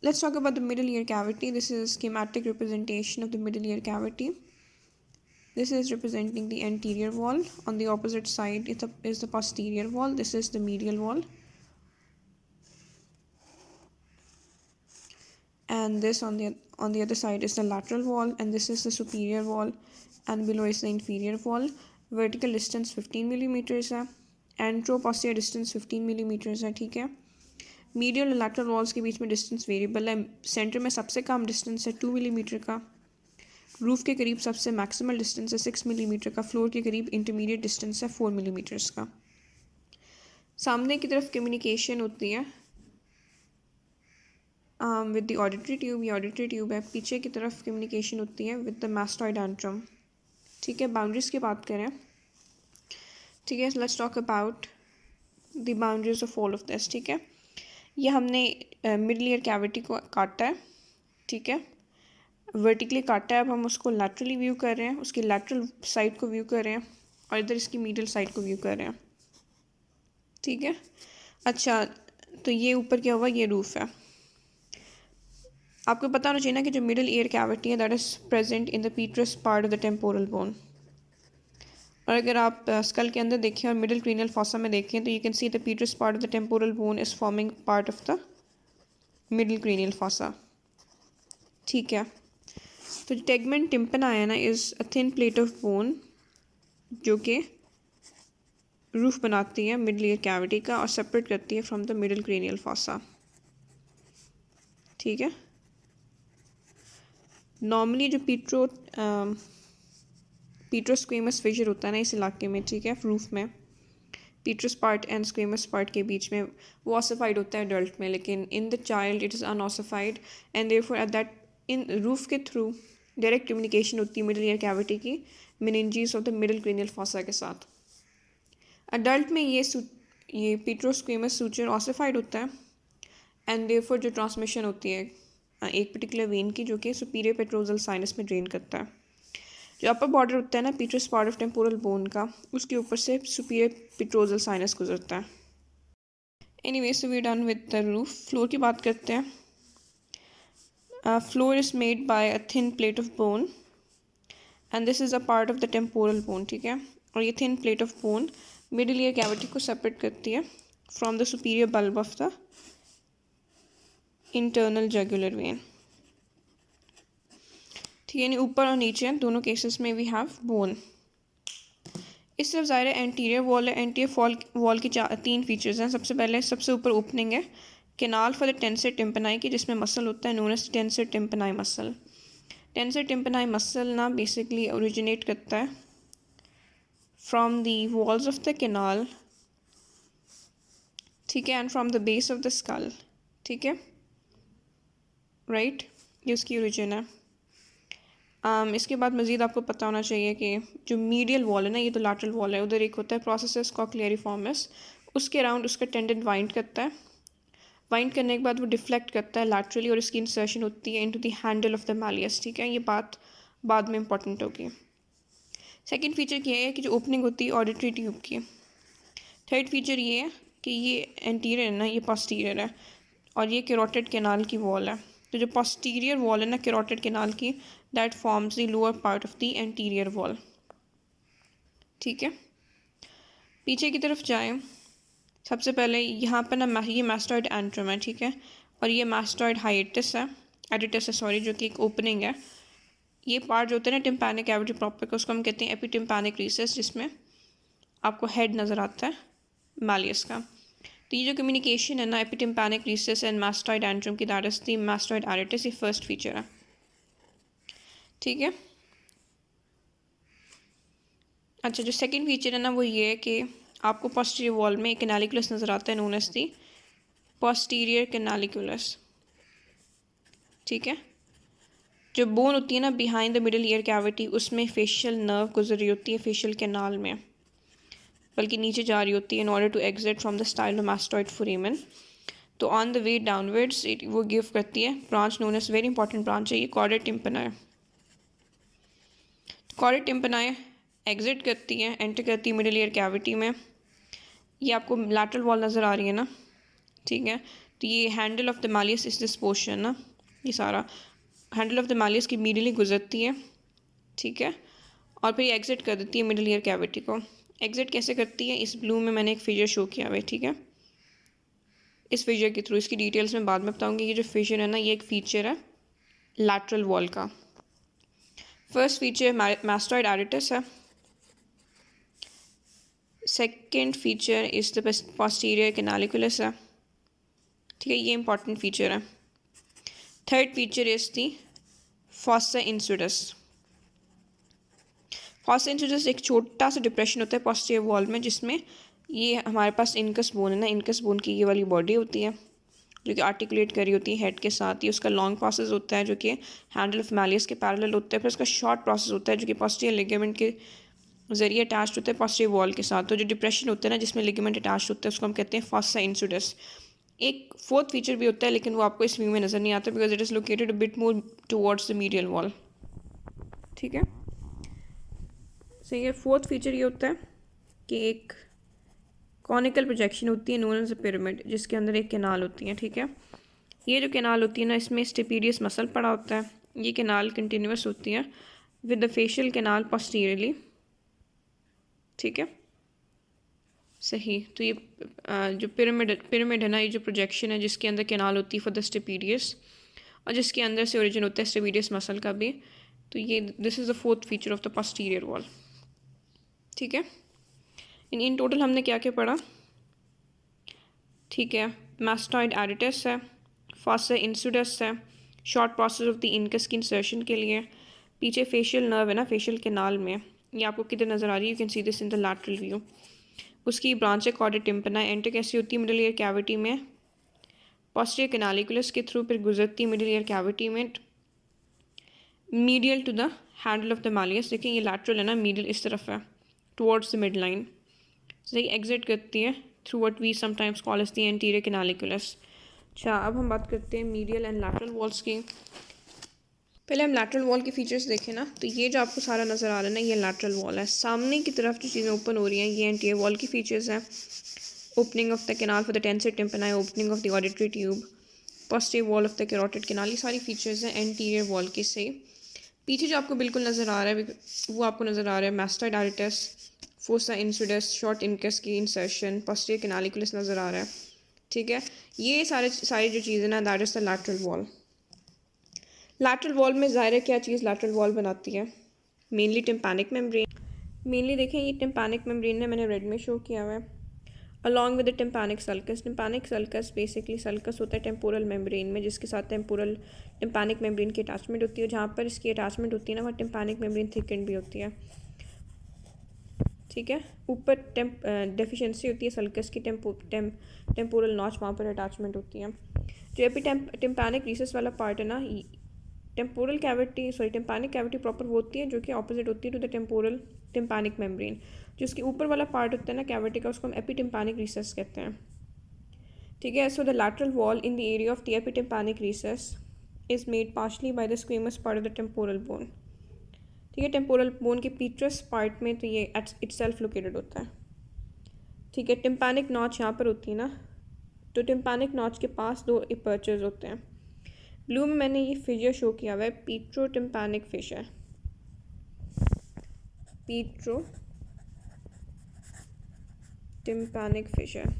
Let's talk about the middle ear cavity. This is schematic representation of the middle ear cavity. This is representing the anterior wall. On the opposite side is the posterior wall. This is the medial wall. And this on the other side is the lateral wall, and this is the superior wall, and below is the inferior wall. Vertical distance 15 millimeters है, एंट्रो-पोस्टीरियर distance 15 millimeters है, ठीक है। Medial और lateral walls के बीच में distance variable है। Centre में सबसे कम डिस्टेंस है 2 millimeter का। रूफ के करीब सबसे मैक्सिमल डिस्टेंस है 6 millimeter का। फ्लोर के करीब इंटरमीडिएट डिस्टेंस है 4 millimeters का। सामने की तरफ कम्युनिकेशन होती है विद द ऑडिटरी ट्यूब, ये ऑडिटरी ट्यूब है। पीछे की तरफ कम्युनिकेशन होती है विद द मास्टॉइड एंट्रम, ठीक है। बाउंड्रीज की बात करें, ठीक है, let's talk about the boundaries of all of this, ठीक है। ये हमने मिडल ईयर कैविटी को काटा है, ठीक है, वर्टिकली काटा है। अब हम उसको लैटरली व्यू कर रहे हैं, उसकी लैटरल साइड को व्यू कर रहे हैं, और इधर इसकी मिडल साइड को व्यू कर रहे हैं, ठीक है। अच्छा, तो ये ऊपर क्या हुआ, ये रूफ है। आपको पता होना चाहिए ना कि जो मिडल ईयर कैविटी है that is present in the petrous part of the temporal bone. और अगर आप स्कल के अंदर देखें और मिडल क्रीनियल फॉसा में देखें तो you can see the petrous part of the temporal bone is forming part of the middle cranial fossa, ठीक है। तो जो टेगमेंट टिम्पना है ना is a thin plate of bone जो कि रूफ बनाती है मिडल ईयर कैविटी का और सेपरेट करती है from the middle cranial fossa, ठीक है। नॉर्मली जो पीट्रोस्क्वेमस फिशर होता है ना इस इलाके में, ठीक है, रूफ में पीट्रस पार्ट एंड स्क्वेमस पार्ट के बीच में वो ऑसिफाइड होता है एडल्ट में, लेकिन in the child it is unossified and therefore at that in roof के थ्रू डायरेक्ट कम्युनिकेशन होती है मिडल ईयर कैविटी की meninges of the middle cranial fossa के साथ। अडल्ट में ये पीट्रोस्क्वेमस सूचर ऑसिफाइड होता है एंड देयरफॉर जो ट्रांसमिशन होती है एक पर्टिकुलर वेन की जो कि सुपीरियर पेट्रोजल साइनस में ड्रेन करता है। जो अपर बॉर्डर होता है ना petrous part of temporal bone का, उसके ऊपर से सुपीरियर पेट्रोजल साइनस गुजरता है। Anyway, so we done with the roof. Floor की बात करते हैं। Floor is made by a thin plate of bone and this is a part of the temporal bone, ठीक है। और ये thin plate of bone middle ear cavity को separate करती है from the superior bulb of the internal jugular vein, ठीक है। यानी ऊपर और नीचे दोनों केसेस में वी हैव बोन। इस तरफ ज़ाहिर है एंटीरियर वॉल है। एंटीरियर वॉल की 3 फीचर्स हैं। सबसे पहले सबसे ऊपर ओपनिंग है canal for the tensor tympani की, जिसमें मसल होता है known as tensor tympani muscle. Tensor tympani muscle ना बेसिकली ओरिजिनेट करता है from the walls of the canal, ठीक है, and from the base of the skull, ठीक है, राइट, ये उसकी ओरिजिन है। इसके बाद मज़ीद आपको पता होना चाहिए कि जो मीडियल वॉल है ना, ये तो लैटरल वॉल है, उधर एक होता है प्रोसेस कॉक्लियरिफॉर्मिस, उसके अराउंड उसका टेंडेंट वाइंड करता है। वाइंड करने के बाद वो डिफ्लेक्ट करता है लैटरली और इसकी इंसर्शन होती है into the handle of the malleus, ठीक है। ये बात बाद में इंपॉर्टेंट होगी। सेकेंड फीचर ये है कि जो ओपनिंग होती है ऑडिटरी ट्यूब की। थर्ड फीचर ये है कि ये एंटीरियर है ना, ये पोस्टीरियर है, और ये कैरोटिड कैनाल की वॉल है। तो जो पोस्टीरियर वॉल है ना कैरोटिड कैनाल की, that forms the lower part of the anterior wall, ठीक है। पीछे की तरफ जाएं, सबसे पहले यहाँ पर ना ये मास्टॉइड एंट्रम है, ठीक है, और ये मास्टॉइड हाइटिस है, एडिटस है सॉरी, जो कि एक ओपनिंग है। ये पार्ट जो होता है ना टिम्पैनिक कैविटी प्रॉपर का, उसको हम कहते हैं एपिटिम्पैनिक रीसेस, जिसमें आपको हेड नज़र आता है मैलियस का। तो ये जो कम्युनिकेशन है ना एपिटिम्पैनिक रीसेस एंड मास्टॉइड एंट्रम की, दैट इज़ द मास्टॉइड एडिटस, ये फर्स्ट फीचर है, ठीक है। अच्छा, जो सेकंड फीचर है ना वो ये है कि आपको पोस्टीरियर वॉल में एक कैनालिकुलस नज़र आता है known as the posterior canaliculus, ठीक है। जो बोन होती है ना behind the middle ear cavity, उसमें फेशियल नर्व गुजर रही होती है फेशियल कैनाल में, बल्कि नीचे जा रही होती है in order to exit from the stylomastoid foramen. तो ऑन द वे डाउनवर्ड्स वो गिव करती है branch known as, very important branch है ये, chorda tympani. Chorda tympani exit करती है, एंटर करती है मिडिल ईयर कैविटी में। ये आपको लैटरल वॉल नज़र आ रही है ना, ठीक है। तो ये हैंडल ऑफ द मालियस इस दिस पोर्शन ना, ये सारा हैंडल ऑफ द मालियस की मीडियली गुजरती है, ठीक है, और फिर ये एग्जिट कर देती है मिडिल ईयर कैविटी को। एग्जिट कैसे करती है, इस ब्लू में मैंने एक फिगर शो किया हुआ है, ठीक है, इस फिगर के थ्रू। इसकी डिटेल्स में बाद में बताऊंगी। ये जो फिगर है ना, ये एक फीचर है लैटरल वॉल का। फर्स्ट फीचर मास्टॉइड एडिटस है, second feature is the posterior canaliculus है, ठीक है, ये इंपॉर्टेंट फीचर है। Third feature is the fossa incudis. Fossa incudis एक छोटा सा डिप्रेशन होता है पोस्टीरियर वॉल में, जिसमें ये हमारे पास इनकस बोन है ना, इनकस बोन की ये वाली बॉडी होती है जो कि आर्टिकुलेट करी होती है हेड के साथ। ही उसका लॉन्ग प्रोसेस होता है जो कि हैंडल ऑफ मैलियस के पैरेलल होता है। फिर उसका शॉर्ट प्रोसेस होता है जो कि पोस्टीरियर लिगामेंट के ज़रिए अटैच होता है पोस्टीरियर वॉल के साथ। तो जो डिप्रेशन होता है ना जिसमें लिगामेंट अटैच होता है उसको हम कहते हैं फॉसा इंसिडस। एक फोर्थ फीचर भी होता है लेकिन वो आपको इस व्यू में नज़र नहीं आता because it is located a bit more towards the medial wall, ठीक है। सही है। फोर्थ फीचर ये होता है कि एक कॉनिकल प्रोजेक्शन होती है नोन एज अ पिरामिड, जिसके अंदर एक कैनाल होती है, ठीक है। ये जो कैनाल होती है ना, इसमें स्टेपीडियस मसल पड़ा होता है। ये कैनाल कंटिन्यूस होती है with the facial canal posteriorly, ठीक है, सही। तो ये जो पिरामिड है ना, ये जो प्रोजेक्शन है जिसके अंदर कैनाल होती है फॉर द स्टेपीडियस, और जिसके अंदर से ओरिजिन होता है स्टेपीडियस मसल का भी। तो ये this is the fourth feature of the posterior wall, ठीक है। इन टोटल हमने क्या क्या पढ़ा, ठीक है। मास्टॉइड एडिटस है, फॉसा इंसिडस है, short process of the incus की इंसर्शन के लिए, पीछे फेशियल नर्व है ना, फेशियल कैनाल में, ये आपको किधर नज़र आ रही है, you can see this in the lateral view. उसकी ब्रांच है कॉर्ड टिम्पना, एंटर कैसी होती है मिडिल ईयर कैविटी में, पोस्टीरियर कैनालिकुलस के थ्रू फिर गुजरती है मिडिल ईयर कैविटी में, medial to the handle of the malleus. देखिए ये लैटरल है ना, मीडियल इस तरफ है टुवर्ड्स द मिड लाइन, सही, एग्जिट करती है through what we sometimes call as the anterior canaliculus. अच्छा, अब हम बात करते हैं मीडियल एंड लैटरल वॉल्स की। पहले हम लैटरल वॉल के फीचर्स देखें ना, तो ये जो आपको सारा नज़र आ रहा है ना, ये लैटरल वॉल है। सामने की तरफ जो चीज़ें ओपन हो रही हैं ये एंटीरियर वॉल की फीचर्स हैं। Opening of the canal for the tensor tympani, opening of the auditory tube, posterior wall of the carotid canal, ये सारी फीचर्स हैं एंटीरियर वॉल की। से पीछे जो आपको बिल्कुल नज़र आ रहा है वो आपको नज़र आ रहा है मास्टॉइड एडिटस, फोसा इंसिडस, शॉर्ट इनकस की इंसर्शन, पोस्टीरियर कैनालिकुलस नज़र आ रहा है, ठीक है। ये सारी जो चीज़ें ना, that is the lateral wall. Lateral wall में ज़ाहिर है क्या चीज़ लैटरल वॉल बनाती है, मेनली टिम्पैनिक मेम्ब्रेन। मेनली देखें ये टिम्पैनिक मेम्ब्रेन है, मैंने रेड में शो किया हुआ है, along with the tympanic sulcus. Tympanic sulcus basically sulcus होता है टेम्पोरल मेम्ब्रेन में, जिसके साथ टिम्पैनिक मेम्ब्रेन की अटैचमेंट होती है। जहाँ पर इसकी अटैचमेंट होती है ना, वहाँ टिम्पैनिक मेम्ब्रेन थिकन्ड भी होती है, ठीक है। ऊपर डेफिशिएंसी होती है सल्कस की, टेम्पोरल नॉच, वहाँ पर अटैचमेंट होती है। जो टिम्पैनिक रीसस वाला पार्ट है ना, टिम्पैनिक कैविटी प्रॉपर वो होती है जो कि ऑपोजिट होती है टू द टिम्पैनिक मेम्ब्रेन। जो उसके ऊपर वाला पार्ट होता है ना कैविटी का, उसको हम एपिटिम्पैनिक रीसस कहते हैं, ठीक है। So the lateral wall in the area of the epitympanic recess is made partly by the squamous part of the temporal bone, ठीक है। टेम्पोरल बोन के पीट्रस पार्ट में तो ये इटसेल्फ लोकेटेड होता है, ठीक है। टिम्पैनिक नॉच यहाँ पर होती है ना, तो टिम्पैनिक नॉच के पास दो एपर्चर्स होते हैं। ब्लू में मैंने ये फिशर शो किया हुआ है, petro tympanic fissure, petro tympanic fissure,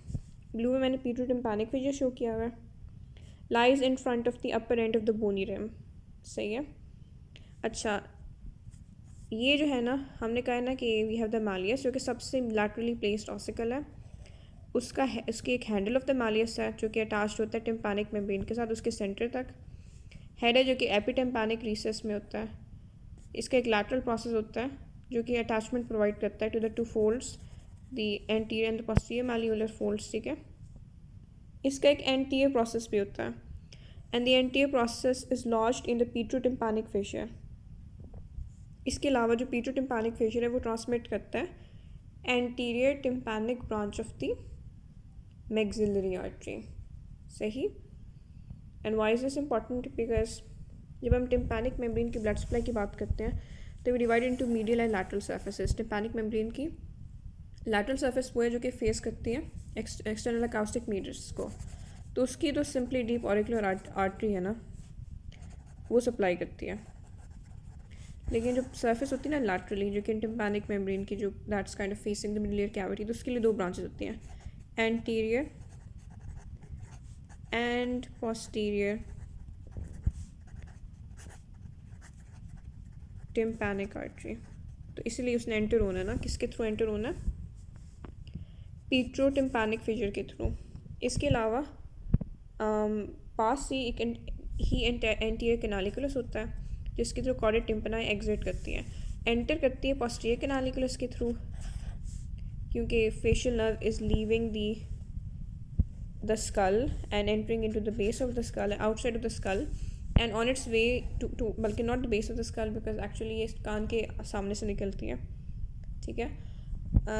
blue में मैंने पीट्रो टिम्पैनिक फिशर शो किया हुआ है, lies in front of the upper end of the bony rim, सही है। अच्छा, ये जो है ना, हमने कहा है ना कि वी हैव द मालियस जो कि सबसे लैटरली प्लेस्ड ऑसिकल है, उसकी एक हैंडल ऑफ द मालियस है जो कि अटैच्ड होता है टिम्पैनिक मेम्ब्रेन के साथ उसके सेंटर तक। हेड है जो कि एपिटिम्पैनिक रीसस में होता है। इसका एक लैटरल प्रोसेस होता है जो कि अटैचमेंट प्रोवाइड करता है to the two folds, the anterior and the posterior malleolar folds, ठीक है। इसका एक एंटीरियर प्रोसेस भी होता है, and the anterior process is lodged in the petrotympanic fissure. इसके अलावा जो पीट्रोटिम्पैनिक फिशर है वो ट्रांसमिट करता है anterior tympanic branch of the maxillary artery, सही। And why is this important, because जब हम टिम्पैनिक मेम्ब्रेन की ब्लड सप्लाई की बात करते हैं तो we divide into medial and lateral surfaces. Tympanic membrane की लैटरल सर्फेस वो है जो कि फेस करती है एक्सटर्नल अकाउस्टिक मीडियस को, तो उसकी तो सिंपली डीप ऑरिकुलर आर्टरी है ना, वो सप्लाई करती है। लेकिन जो सरफेस होती है ना लैटरली, जो कि टिम्पैनिक मेम्ब्रेन की, जो that's kind of facing the middle ear cavity, तो उसके लिए दो ब्रांचेस होती हैं, anterior and posterior tympanic artery. तो इसलिए उसने एंटर होना है ना, किसके थ्रू एंटर होना है? पीट्रोटिम्पैनिक फिशर के थ्रू। इसके अलावा पास ही एंटीरियर कैनालिकुलस होता है जिसके थ्रू कॉर्डेड टिम्पनाई एग्जिट करती है, एंटर करती है पोस्टीरियर कैनालिकुलस के थ्रू, क्योंकि facial nerve is leaving the skull and entering into the base of the skull, outside of the skull and on its way to बल्कि not the base of the skull because actually ये कान के सामने से निकलती है, ठीक है,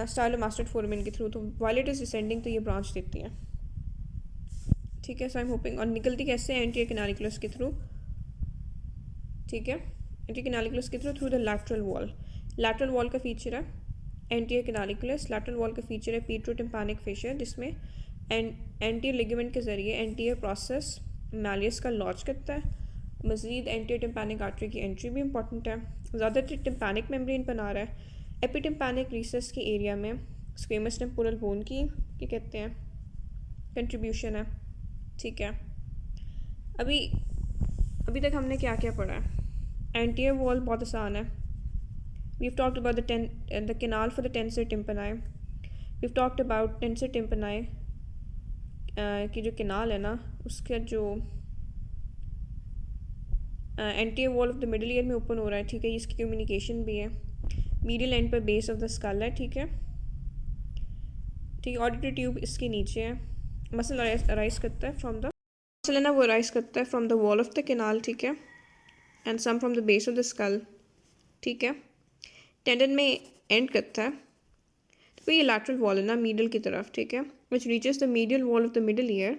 स्टाइलोमास्टोइड foramen के थ्रू। तो while it is descending तो ये ब्रांच देती है, ठीक है। सो आई एम होपिंग, और निकलती कैसे? एंटीरियर कैनालिकुलस के थ्रू, ठीक है, एंटीरियर कैनालिकुलस के through the lateral wall. Lateral wall का फीचर है एंटीरियर कैनालिकुलस, लैटरल वॉल का फीचर है पीट्रोटिम्पैनिक फिशर, जिसमें एंटीरियर लिगामेंट के ज़रिए एंटीरियर प्रोसेस मैलियस का लॉन्च करता है। मज़ीद एंटीरियर टिम्पैनिक आर्टरी की एंट्री भी इंपॉर्टेंट है। ज़्यादातर टिम्पैनिक मेम्ब्रेन बना रहा है। एपिटिम्पैनिक रीसेस की एरिया में स्क्वेमस टेम्पोरल बोन की क्या कहते हैं कंट्रीब्यूशन है, ठीक है। अभी तक हमने क्या क्या पढ़ा है? एंटीरियर वॉल बहुत आसान है। We've talked about the canal for the tensor tympani, we've talked about tensor tympani की जो कैनाल है ना, उसका जो anterior wall of the middle ear में ओपन हो रहा है, ठीक है, इसकी कम्युनिकेशन भी है। मीडियल एंड पर बेस ऑफ द स्कल है, ठीक है, ठीक है। ऑडिटरी ट्यूब इसके नीचे है। मसल अराइज करता है फ्रॉम द मसल है ना, वो अराइज करता है from the wall of the canal, ठीक है, and some from the base of the skull, ठीक है। टेंडन में एंड करता है, तो ये लैटरल वॉल है ना मीडियल की तरफ, ठीक है, which reaches the medial wall of the middle ear,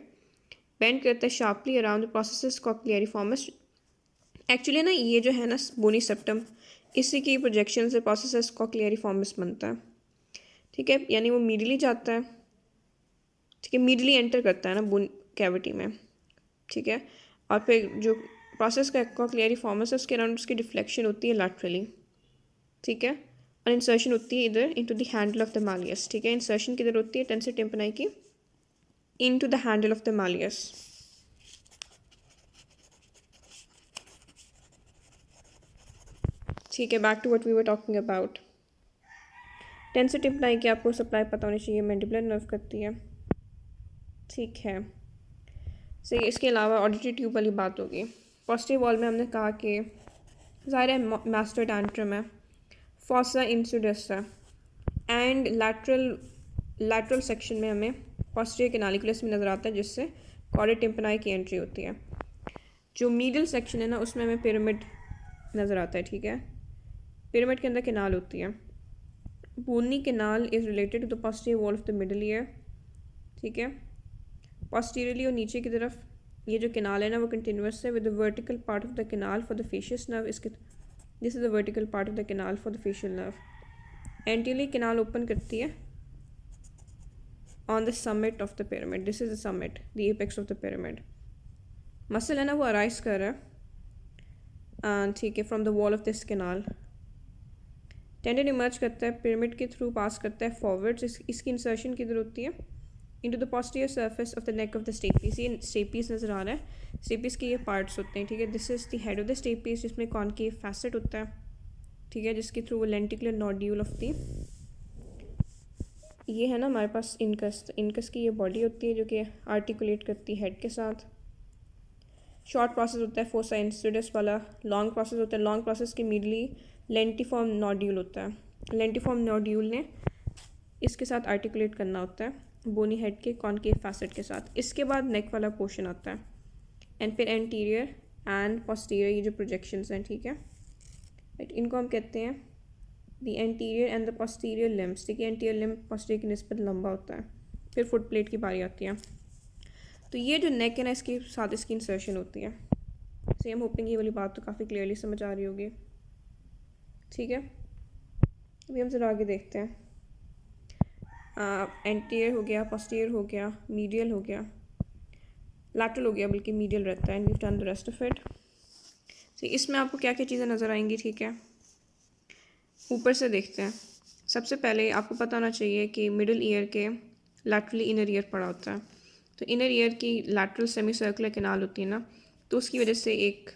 bend करता है sharply around the process cochleariformis. Actually ना ये जो है ना बोनी सेप्टम, इसी की प्रोजेक्शन से प्रोसेस कॉक्लियरिफॉर्मस बनता है, ठीक है, यानी वो मीडियली जाता है, ठीक है, मीडियली एंटर करता है ना बोन कैविटी में, ठीक है, और फिर जो प्रोसेस का कॉक्लियरिफॉर्मस है उसके अराउंड उसकी डिफ्लेक्शन होती है लैटरली, ठीक है, और इंसर्शन होती है इधर into the handle of the malleus, ठीक है। इंसर्शन किधर होती है टेंसर टिम्पनाई की? Into the handle of the malleus, ठीक है। Back to what we were talking about. Tensor tympani की आपको सप्लाई पता होनी चाहिए, मैंडिबुलर नर्व करती है, ठीक है। सही, इसके अलावा ऑडिटरी ट्यूब वाली बात होगी। पोस्टीरियर वॉल में हमने कहा कि ज़ाहिर है मास्टर टैंट्रम है, फॉसा इंसिडस है, एंड लैटरल सेक्शन में हमें पोस्टीरियर कैनालिकुलस में नज़र आता है जिससे कॉर्डेड टिम्पनाई की एंट्री होती है। जो मीडियल सेक्शन है ना उसमें हमें पिरामिड नज़र आता है, ठीक है, पिरामिड के अंदर कैनाल होती है। Bony canal is related to the posterior wall of the middle ear, ठीक है। पोस्टीरियरली और नीचे की तरफ ये जो कैनाल है ना वो कंटिन्यूस है with the vertical part of the canal for the facial nerve, इसके this is the vertical part of the canal for the facial nerve. Anteriorly canal open करती है on the summit of the pyramid, this is the summit, the apex of the pyramid. Muscle है ना वो arise कर रहा है, ठीक है, from the wall of this canal. Tendon emerge करता है पिरामिड के थ्रू, पास करता है फॉरवर्ड्स, इसकी इंसर्शन किधर होती है? Into the posterior surface of the neck of the stapes. ये स्टेपीस नज़र आ रहा है, स्टेपीस के ये पार्ट्स होते हैं, ठीक है। This is the head of the stapes जिसमें कॉनकेव फैसेट होता है, ठीक है, जिसके थ्रू वो लेंटिकुलर नोड्यूल ऑफ द, ये है ना हमारे पास इनकस की ये बॉडी होती है जो कि आर्टिकुलेट करती है हेड के साथ। शॉर्ट प्रोसेस होता है फोसा इंसिडस वाला, लॉन्ग प्रोसेस होता है, लॉन्ग प्रोसेस के मिडली लेंटिफॉर्म नोड्यूल होता है। लेंटिफॉर्म नोड्यूल ने इसके साथ आर्टिकुलेट करना होता है बोनी हेड के कॉनकेव फैसेट के साथ। इसके बाद नेक वाला पोर्शन आता है, एंड फिर एंटीरियर एंड पोस्टीरियर ये जो प्रोजेक्शंस हैं, ठीक है, राइट, इनको हम कहते हैं the anterior and the posterior limbs, ठीक है। एंटीरियर लिम्ब पोस्टीरियर की निस्बत लंबा होता है। फिर फुट प्लेट की बारी आती है, तो ये जो नेक है ना इसके साथ इसकी इंसर्शन होती है। सेम होपिंग ये वाली बात तो काफ़ी क्लियरली समझ आ रही होगी, ठीक है। अभी हम ज़रा आगे देखते हैं। एंटीरियर हो गया, पोस्टीरियर हो गया, मीडियल हो गया। लैटरल हो गया बल्कि मीडियल रहता है। And we done the rest of it. तो इसमें आपको क्या क्या चीज़ें नज़र आएंगी, ठीक है। ऊपर से देखते हैं। सबसे पहले आपको पता होना चाहिए कि मिडिल ईयर के लैटरली इनर ईयर पड़ा होता है। तो इनर ईयर की लैटरल सेमी सर्कुलर कैनाल होती है ना, तो उसकी वजह से एक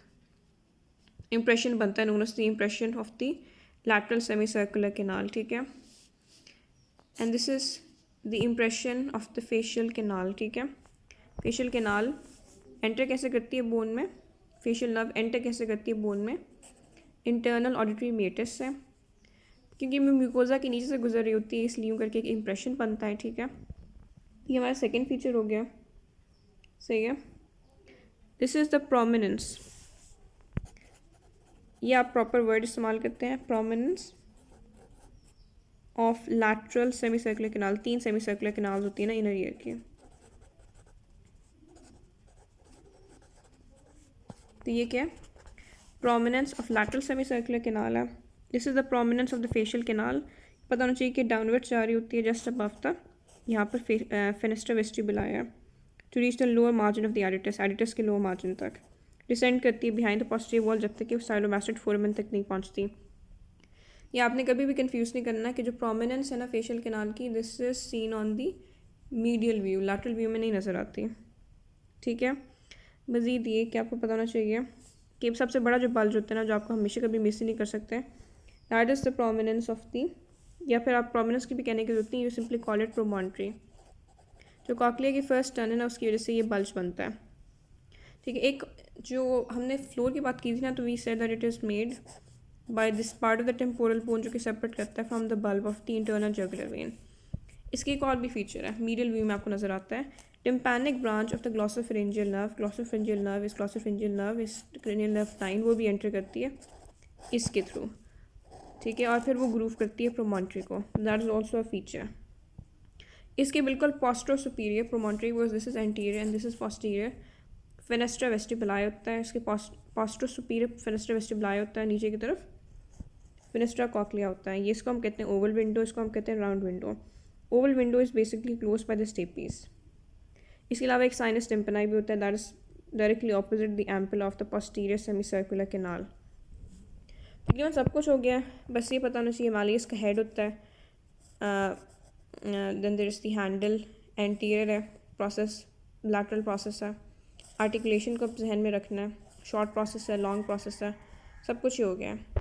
इम्प्रेशन बनता है, known as the impression of the lateral semi circular canal, ठीक है। And this is the impression of the facial canal, ठीक है। फेशियल कैनाल एंटर कैसे करती है बोन में, फेशियल नर्व एंटर कैसे करती है बोन में, इंटरनल ऑडिटरी मेटस से, क्योंकि म्यूकोजा के नीचे से गुजर रही होती है, इसलिए यूँ करके एक इम्प्रेशन बनता है, ठीक है। ये हमारा सेकेंड फीचर हो गया, सही है। दिस इज़ द प्रोमिनेंस, ये आप प्रॉपर वर्ड इस्तेमाल करते हैं, prominence of lateral semi circular canal. 3 semi circular canals होती है ना इनर ईयर की। तो ये क्या है, prominence of lateral semi circular canal है। This is the prominence of the facial canal. पता होना चाहिए कि डाउनवर्ड जा रही होती है जस्ट अबव द, यहाँ पर फेनेस्ट्रा वेस्टिबुला है, to reach the lower margin of the aditus, aditus के लोअर मार्जिन तक डिसेंड करती है बिहाइंड द पोस्टीरियर वॉल, जब तक कि साइलोमैस्टेड फोरामेन तक नहीं पहुँचती। ये आपने कभी भी कंफ्यूज नहीं करना कि जो प्रोमिनेंस है ना फेशियल कैनाल की, this is seen on the medial view, lateral view में नहीं नज़र आती, ठीक है। मज़ीद ये कि आपको पता होना चाहिए कि सबसे बड़ा जो बल्ज होता है ना, जो आपको हमेशा कभी मिस ही नहीं कर सकते, that is the prominence of the, या फिर आप प्रोमिनेंस की भी कहने की जरूरत नहीं, यू सिंपली कॉल इट प्रोमॉन्ट्री। जो कॉकलिया की फर्स्ट टर्न है ना, उसकी वजह से ये बल्ज बनता है, ठीक है। एक जो हमने फ्लोर की बात की थी ना, तो we said that it is made by this part of the temporal bone, जो कि सेपरेट करता है from the bulb of the internal jugular vein. इसकी एक और भी फीचर है, मीडियल व्यू में आपको नजर आता है, tympanic branch of the glossopharyngeal nerve, glossopharyngeal nerve इस ग्लॉसोफिरिंजियल नर्व इस क्रेनियल नर्व लाइन, वो भी एंटर करती है इसके थ्रू, ठीक है। और फिर वो ग्रूव करती है प्रोमॉन्ट्री को, that is also a feature. इसके बिल्कुल पोस्टरो सुपीरियर प्रोमॉन्ट्री वो, this is anterior and this is posterior. Fenestra vestibuli होता है, इसके पोस्टरो सुपीरियर फेनेस्ट्रा वेस्टिबुलाई होता है नीचे की तरफ, फेनेस्ट्रा कॉकलिया होता है। ये इसको हम कहते हैं ओवल विंडो, इसको हम कहते हैं round window. Oval window is basically close by the stapes. इसके अलावा एक साइनस टिम्पनाई भी होता है, that is directly opposite the ampulla of the posterior semi circular canal. तकरीबन सब कुछ हो गया, बस ये पता होना चाहिए मालियस का हेड होता है, then there is the handle, anterior है प्रोसेस, लैटरल प्रोसेस है, आर्टिकुलेशन को जहन में रखना है, शॉर्ट प्रोसेस है, लॉन्ग प्रोसेस है, सब कुछ ही हो गया है।